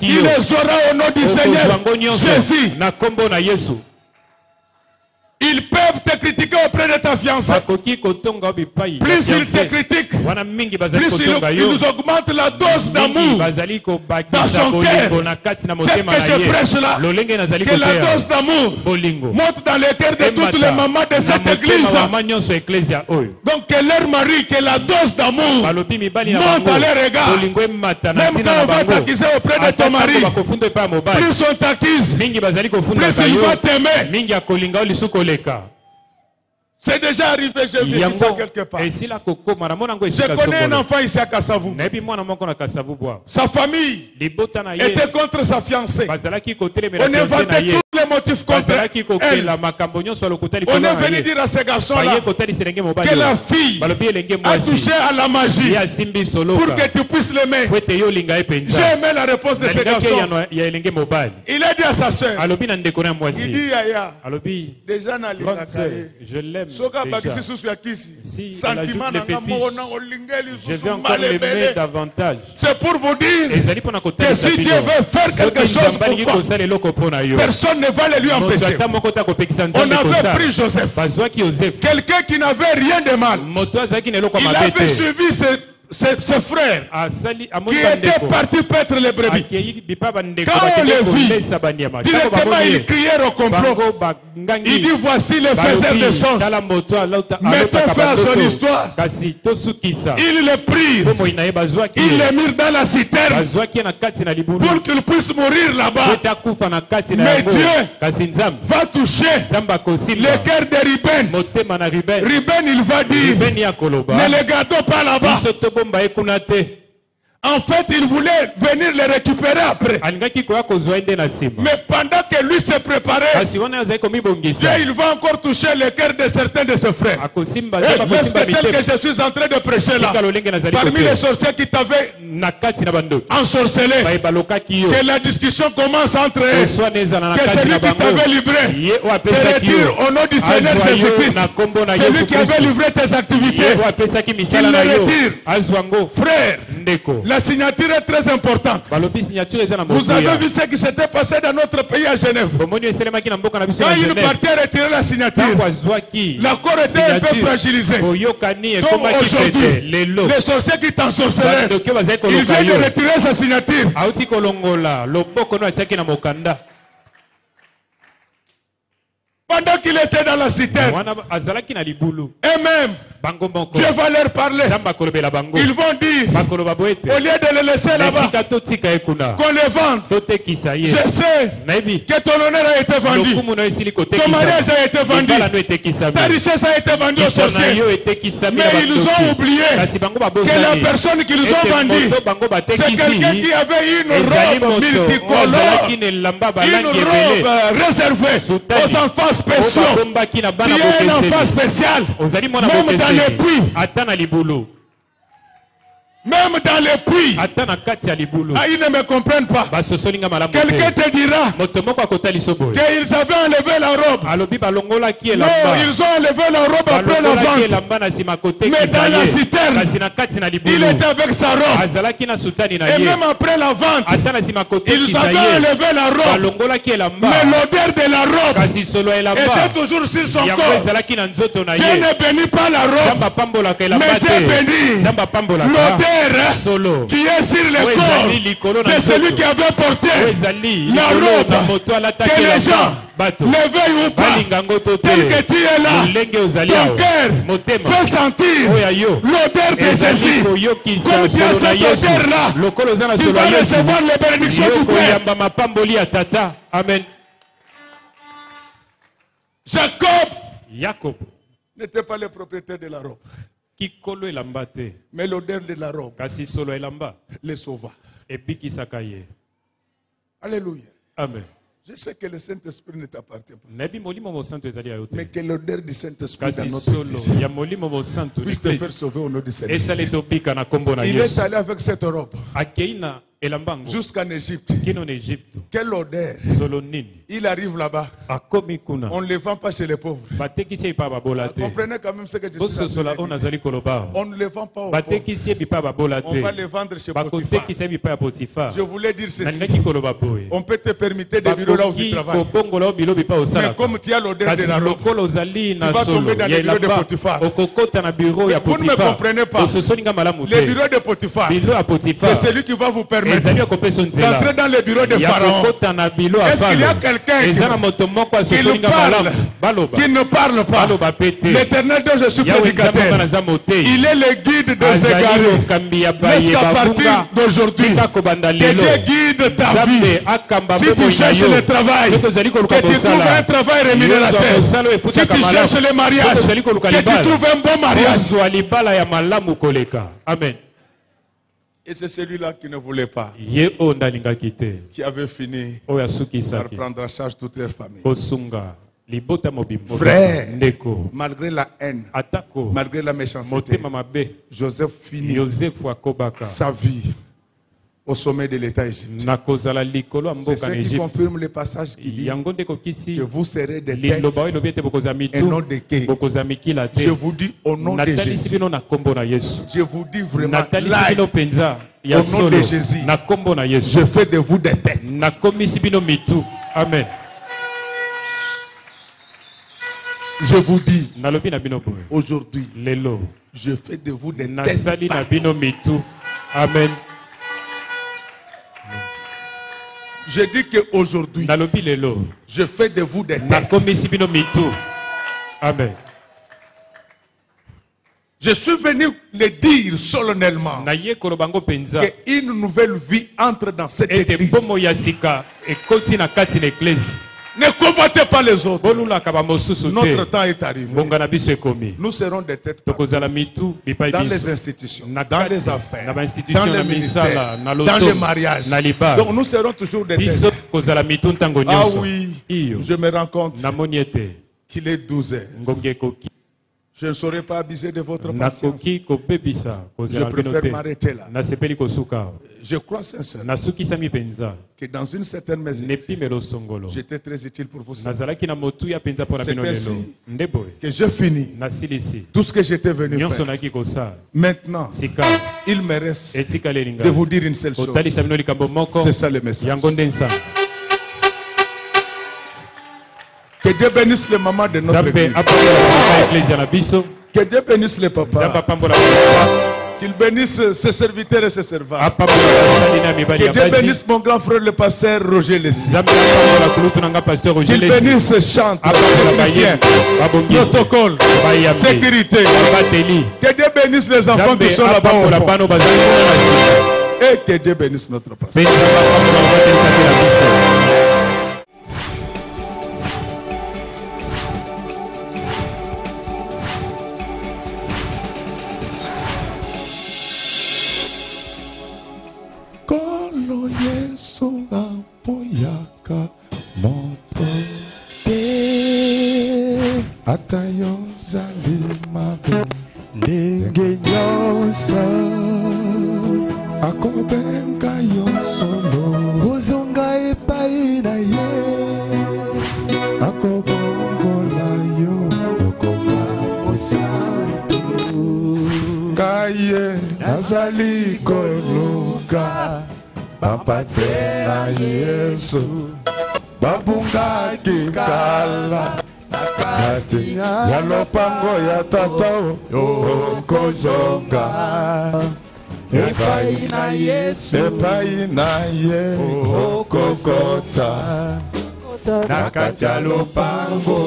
Speaker 1: il les aura au nom du Seigneur Jésus. Ils peuvent te critiquer auprès de ta fiancée. Plus ils te critiquent, plus ils nous augmentent la dose d'amour dans son cœur. Tel que je prêche là, que la dose d'amour monte dans le cœur de toutes les mamans de cette église. Donc que leur mari, que la dose d'amour monte à leur égard. Même quand on va t'accuser auprès de ton mari, plus on t'accuse, plus il va t'aimer. C'est déjà arrivé, j'ai vu ça quelque part. Je connais un enfant ici à Kassavou. Sa famille était contre sa fiancée. On inventait tous les motifs contre elle. On est venu dire à ces garçons-là que la fille a touché à la magie pour que tu puisses l'aimer. J'ai aimé la réponse de ces garçons. Il a dit à sa soeur, il dit Yaya, déjà
Speaker 3: je l'aime.
Speaker 1: Si je
Speaker 3: vais encore l'aimer davantage.
Speaker 1: C'est pour vous dire que si Dieu veut faire quelque chose pour toi, personne ne va le lui empêcher. On avait pris Joseph, quelqu'un qui n'avait rien de mal. Il avait suivi ses frères qui étaient partis paître les brebis. Quand on les vit, directement ils crièrent au complot. Il dit voici les faiseurs de songes. Mettons fin à son histoire. Ils le prirent. Ils le mirent dans la citerne pour qu'il puisse mourir là-bas. Mais Dieu va toucher le cœur de Ruben. Ruben, il va dire ne le gardons pas là-bas. En fait, il voulait venir les récupérer après. Mais pendant que lui se préparait, Dieu, il va encore toucher le cœur de certains de ses frères. Est-ce que tel que je suis en train de prêcher là, parmi les sorciers qui t'avaient ensorcelé, que la discussion commence entre eux, que celui qui t'avait livré te retire au nom du Seigneur Jésus-Christ. Celui qui avait livré tes activités, qu'il le retire. Frère, La signature est très importante. Vous avez vu ce qui s'était passé dans notre pays à Genève. Quand une partie a retiré la signature, l'accord était un peu fragilisé. Donc aujourd'hui, les sorciers qui t'ensorcelaient, ils viennent de retirer sa signature. Pendant qu'il était dans la citerne, et même Dieu va leur parler. Ils vont dire, au lieu de le laisser là-bas, qu'on les vende. Je sais que ton honneur a été vendu, ton mariage a été vendu, ta richesse a été vendue aux sorciers. Mais ils ont oublié que la personne qu'ils ont vendue, c'est quelqu'un qui avait une robe multicolore, une robe réservée aux enfants spéciaux, qui est un enfant spécial, même dans les puits. Même dans les puits. Ils ne me comprennent pas. Quelqu'un te dira qu'ils avaient enlevé la robe. Non, ils ont enlevé la robe après la vente. Mais dans la citerne, il était avec sa robe. Et même après la vente, ils avaient enlevé la robe. Mais l'odeur de la robe était toujours sur son corps. Dieu ne bénit pas la robe, mais Dieu bénit l'odeur qui est sur le corps de celui qui avait porté la robe. Que les gens le veuillent ou pas, tel que tu es là, ton cœur fait sentir l'odeur de Jésus. Comme tu as cette odeur-là, tu vas recevoir les bénédictions du Père.
Speaker 3: Amen.
Speaker 1: Jacob n'était pas le propriétaire de la robe, mais l'odeur de la robe les sauva. Alléluia.
Speaker 3: Amen.
Speaker 1: Je sais que le Saint-Esprit ne t'appartient pas, mais que l'odeur du Saint-Esprit dans notre Église puisse te faire sauver au nom du Seigneur. Il est allé avec cette robe jusqu'en Égypte. Quelle odeur! Il arrive là-bas. On ne les vend pas chez les pauvres. Comprenez quand même ce que je suis en train de dire. On ne les vend pas aux pauvres. On va les vendre chez Potiphar. Je voulais dire ceci. On peut te permettre des bureaux là où tu travailles. Mais comme tu as l'odeur de la robe, tu vas tomber dans les bureaux de Potiphar. Vous ne me comprenez pas. Les bureaux de Potiphar, c'est celui qui va vous permettre d'entrer dans les bureaux de Pharaon. Est-ce qu'il y a quelqu'un qui ne parle pas? L'Éternel dont je suis prédicateur, il est le guide des égarés. Est-ce qu'à partir d'aujourd'hui, que Dieu guide ta vie? Si tu cherches le travail, que tu trouves un travail rémunérateur. Si tu cherches le mariage, que tu trouves un bon mariage.
Speaker 3: Amen.
Speaker 1: Et c'est celui-là qui ne voulait pas, qui avait fini par prendre en charge toute leur famille. Frère, malgré la haine, malgré la méchanceté, Joseph finit sa vie au sommet de l'État égyptien. C'est ce qui confirme le passage qui dit que vous serez des têtes et non des quais. Je vous dis au nom de Jésus. Je vous dis vraiment, au nom de Jésus, je fais de vous des têtes.
Speaker 3: Amen.
Speaker 1: Je vous dis aujourd'hui, je fais de vous des têtes.
Speaker 3: Amen.
Speaker 1: Je dis qu'aujourd'hui, je fais de vous des têtes.
Speaker 3: Amen.
Speaker 1: Je suis venu le dire solennellement qu'une nouvelle vie entre dans cette église. Ne convoitez pas les autres. Notre temps est arrivé. Nous serons des têtes dans les institutions, dans les affaires, dans les ministères, dans les mariages. Donc nous serons toujours des têtes. Ah oui, je me rends compte qu'il est 12 heures. Je ne saurais pas abuser de votre patience. Je préfère m'arrêter là. Je crois sincèrement que dans une certaine mesure, j'étais très utile pour vous. C'est ainsi que je finis tout ce que j'étais venu faire. Maintenant, il me reste de vous dire une seule chose. C'est ça le message. Que Dieu bénisse les mamans de notre église. Que Dieu bénisse les papas. Qu'il bénisse ses serviteurs et ses servantes. Que Dieu bénisse mon grand frère le pasteur Roger Lessie. Qu'il bénisse chante, technicien, protocole, sécurité. Que Dieu bénisse les enfants qui sont là-bas au fond. Et que Dieu bénisse notre pasteur.
Speaker 4: Nazali koluka bapatena Yesu babunga kikala nakati ya lopango ya tata okozonga epai na Yesu epai na ye okokota nakati ya lopango.